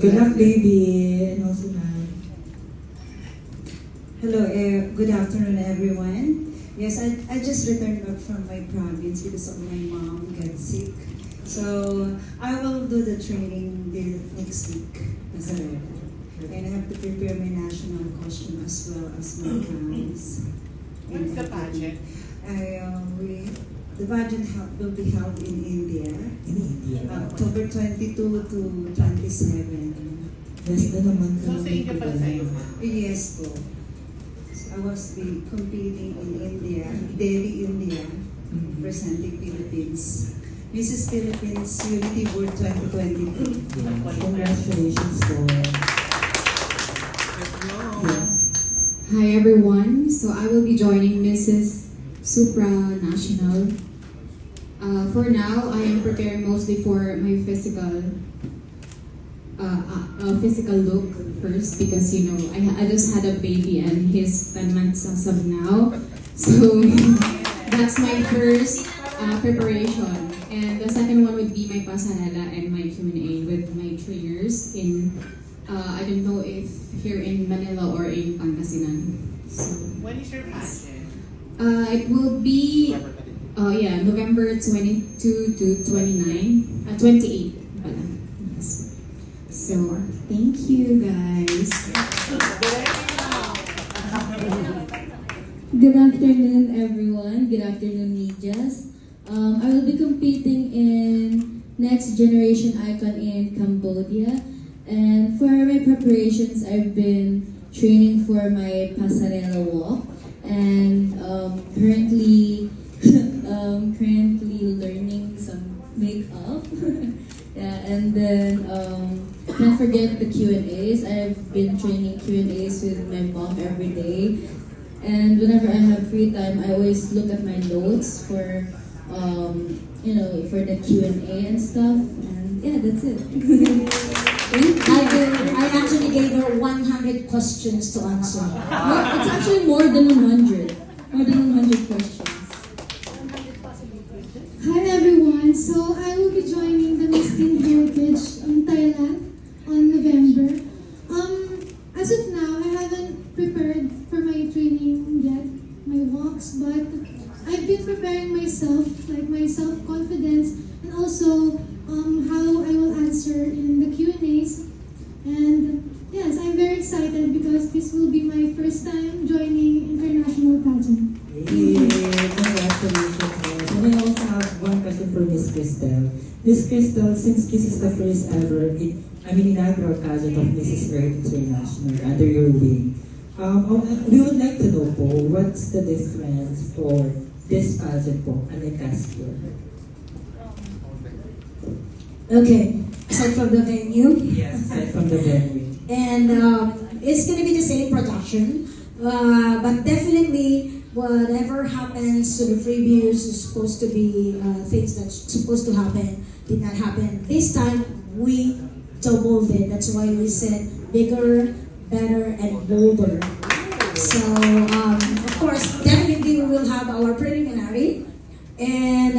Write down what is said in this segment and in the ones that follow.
Good luck, baby. And also, Hello, good afternoon, everyone. Yes, I just returned back from my province because of my mom got sick. So I will do the training next week as well. And I have to prepare my national costume as well as my gowns. When is the pageant? The pageant will be held in India. in India. October 22 to 27. Yes, na naman. So sa India pala sa'yo? Yes po. So I was competing in India, Delhi, India, representing Philippines. Mrs. Philippines Unity World 2022. Congratulations po. Yes. Hi everyone, so I will be joining Mrs. Supranational. For now, I am preparing mostly for my physical look first because you know I just had a baby and he's 10 months as of now, so that's my first preparation. And the second one would be my pasarela and my Q&A with my trainers in I don't know if here in Manila or in Pangasinan. So, When is your pageant? it will be November 22 to 29, 28 pala. Yes. So, thank you guys. Good afternoon, everyone. Good afternoon, medias. I will be competing in Next Generation Icon in Cambodia. And for my preparations, I've been training for my pasarela walk. And currently learning some makeup. Yeah, and then can't forget the Q&As. I've been training Q&As with my mom every day. And whenever I have free time, I always look at my notes for for the Q&A and stuff. And yeah, that's it. I actually gave her 100 questions to answer. It's actually more than 100. More than 100 questions. Hi everyone, so I will be joining the Miss Teen Heritage in Thailand on November. As of now, I haven't prepared for my training yet, my walks, but I've been preparing myself, like my self-confidence, and also how I will answer in the Q&As. And yes, I'm very excited because this will be my first time joining international pageant. Yay! Congratulations. And I also have one question for Miss Cristel. Miss Cristel, since this is the first ever inaugural pageant of Mrs. Earth International under your wing, we would like to know po, what's the difference for this pageant po and the last year? Okay, aside from the venue. Yes, aside from the venue. And it's going to be the same production, but definitely whatever happens to the freebies is supposed to be things that's supposed to happen did not happen. This time we doubled it. That's why we said bigger, better, and bolder. So of course, definitely we will have our preliminary, and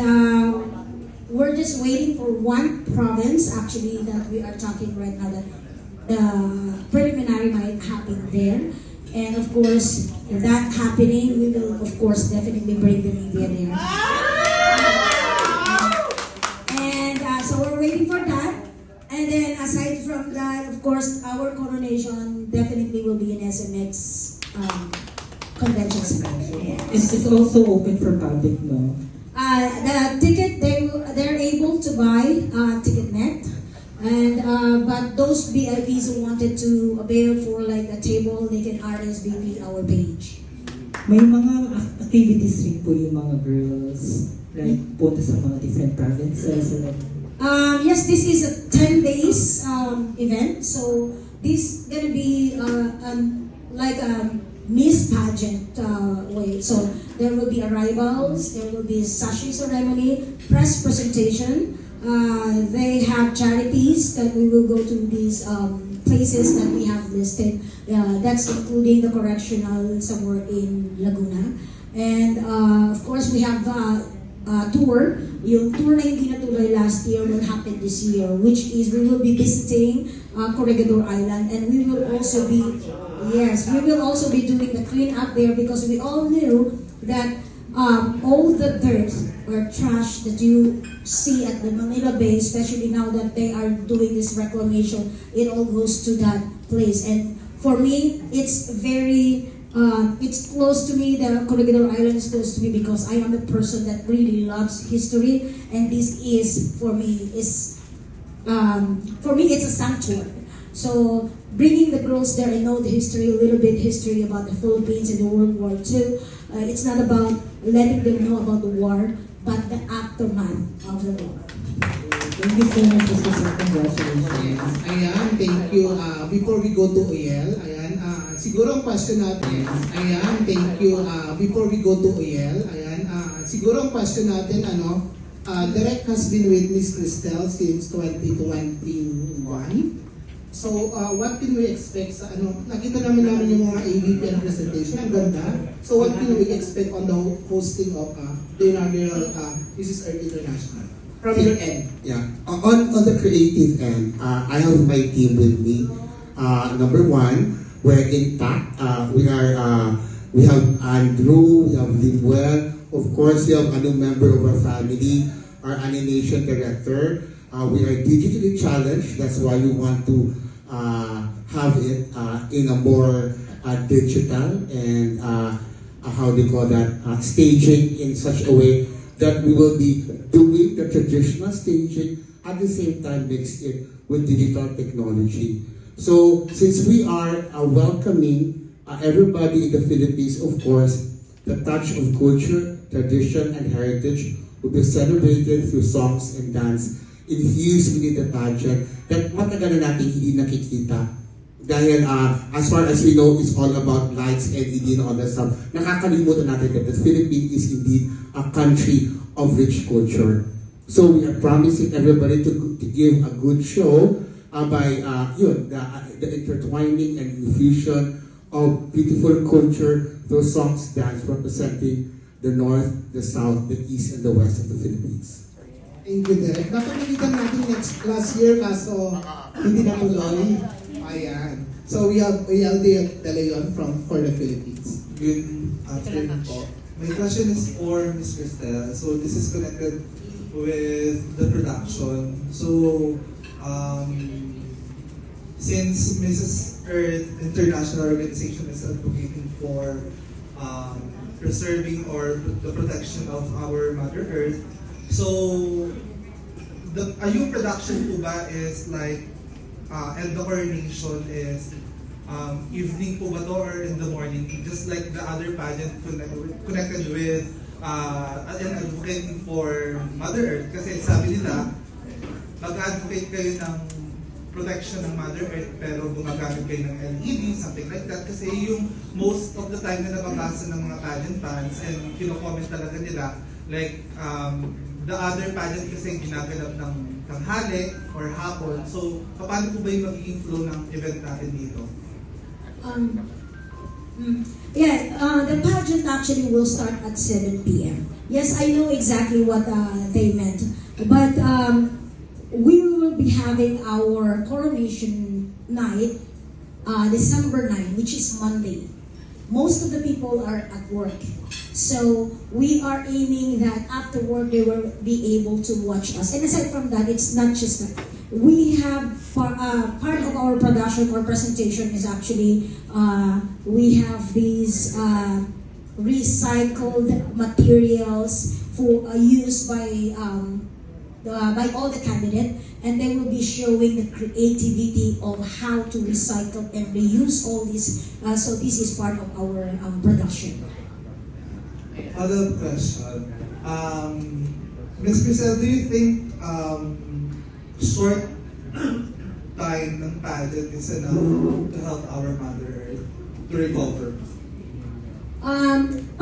we're just waiting for one province actually that we are talking right now that the preliminary might happen there. And of course, if that happening, we will of course definitely bring the media there. And so we're waiting for that. And then aside from that, of course, our coronation definitely will be in SMX convention center. It's also open for public, no? The ticket they're able to buy TicketNet, and but those VIPs who wanted to avail for like a table, they can RSVP our page. May mga activities rin po yung mga girls, like punta sa mga different provinces. Yes, this is a 10 days event, so this gonna be like a Miss Pageant way. So there will be arrivals, there will be sachet ceremony, press presentation. They have charities that we will go to these places that we have listed. That's including the correctional somewhere in Laguna. And of course we have tour. Yung tour na hindi natuloy last year will happen this year, which is we will be visiting Corregidor Island, and we will also be doing the clean up there, because we all knew that all the dirt or trash that you see at the Manila Bay, especially now that they are doing this reclamation, it all goes to that place. And for me, it's close to me. The Corregidor Island is close to me because I am a person that really loves history, and this is for me it's a sanctuary. So bringing the girls there and know the history, a little bit history about the Philippines and the World War II. It's not about letting them know about the war, but the aftermath of the war. Thank you so much, Mr. Sir. Congratulations. Ayan, thank you. Before we go to Oyel, siguro ang question natin, before we go to Oyel, siguro ang question natin, Direct has been with Miss Cristel since 2021. So, what can we expect sa nakita namin yung mga ABPN presentation, ang ganda. So, what can we expect on the hosting of the inaugural Mrs. Earth International? From your end. Yeah. On the creative end, I have my team with me. Number one, we're intact. We have Andrew, we have Linwell. Of course, we have a new member of our family, our animation director. We are digitally challenged. That's why we want to have it in a more digital and how do you call that, staging in such a way that we will be doing the traditional staging at the same time mixed it with digital technology. So since we are welcoming everybody in the Philippines, of course, the touch of culture, tradition, and heritage will be celebrated through songs and dance infused within the pageant that matagal na natin hindi nakikita. Dahil as far as we know, it's all about lights, LED, and all that stuff. Nakakalimutan natin that the Philippines is indeed a country of rich culture. So we are promising everybody to give a good show by the intertwining and infusion of beautiful culture through songs, dance representing the North, the South, the East, and the West of the Philippines. Thank you, Derek. Napakalitan natin last year, kaso hindi natuloy. Ayan. So we have De Leon for the Philippines. Good afternoon po. My question is for Ms. Cristel. So this is connected with the production. So since Mrs. Earth International Organization is advocating for preserving or the protection of our Mother Earth, so yung production po ba is like and the coronation is evening po ba to or in the morning, just like the other pageant connected with and advocating for Mother Earth? Kasi sabi nila mag-advocate kayo ng protection ng Mother Earth pero gumagamit kayo ng LED, something like that, kasi yung most of the time na nababasa ng mga pageant fans and kino-comment talaga nila like the other pageant kasi ginaganap ng tanghali or hapon. So, paano po ba yung magiging flow ng event natin dito? The pageant actually will start at 7 p.m. Yes, I know exactly what they meant. But we will be having our coronation night December 9, which is Monday. Most of the people are at work. So we are aiming that after work they will be able to watch us. And aside from that, it's not just that. We have part of our production or presentation is actually we have these recycled materials for used by all the candidates, and they will be showing the creativity of how to recycle and reuse all this. So this is part of our production. Other question. Ms. Cristel, do you think short time ng pageant is enough to help our Mother Earth to recover?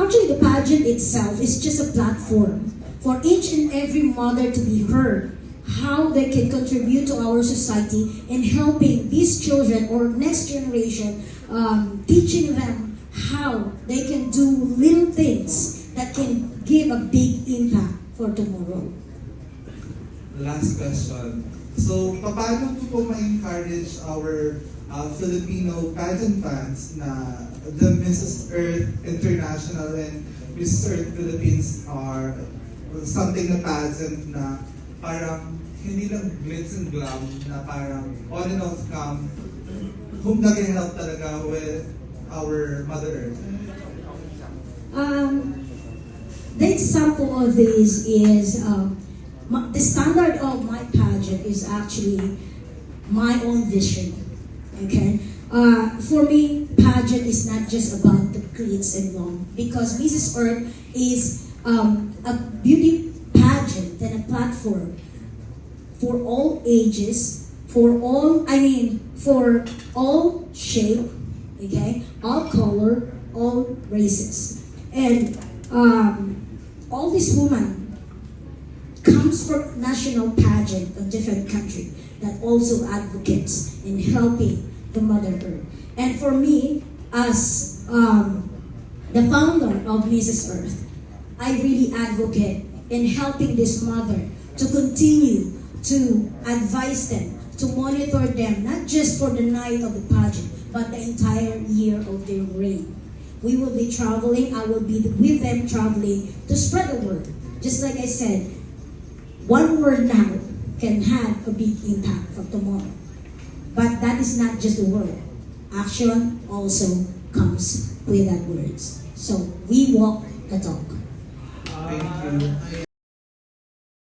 Actually, the pageant itself is just a platform for each and every mother to be heard, how they can contribute to our society in helping these children or next generation, teaching them how they can do little things that can give a big impact for tomorrow. Last question. So, paano po ma-encourage our Filipino pageant fans na the Mrs. Earth International and Mrs. Earth Philippines are something na pageant na parang hindi lang glitz and glam, na parang on and off cam, kung nag-help talaga with our Mother Earth? The example of this is the standard of my pageant is actually my own vision. Okay, for me, pageant is not just about the glitz and glam, because Mrs. Earth is a beauty pageant and a platform for all ages, for all shape, okay, all color, all races, and all these women comes from national pageant of different country that also advocates in helping the Mother Earth. And for me, as the founder of Mrs. Earth, I really advocate in helping this mother to continue to advise them, to monitor them, not just for the night of the pageant, but the entire year of their reign. We will be traveling, I will be with them traveling to spread the word. Just like I said, one word now can have a big impact for tomorrow. But that is not just the word. Action also comes with that words. So we walk the talk. Thank you.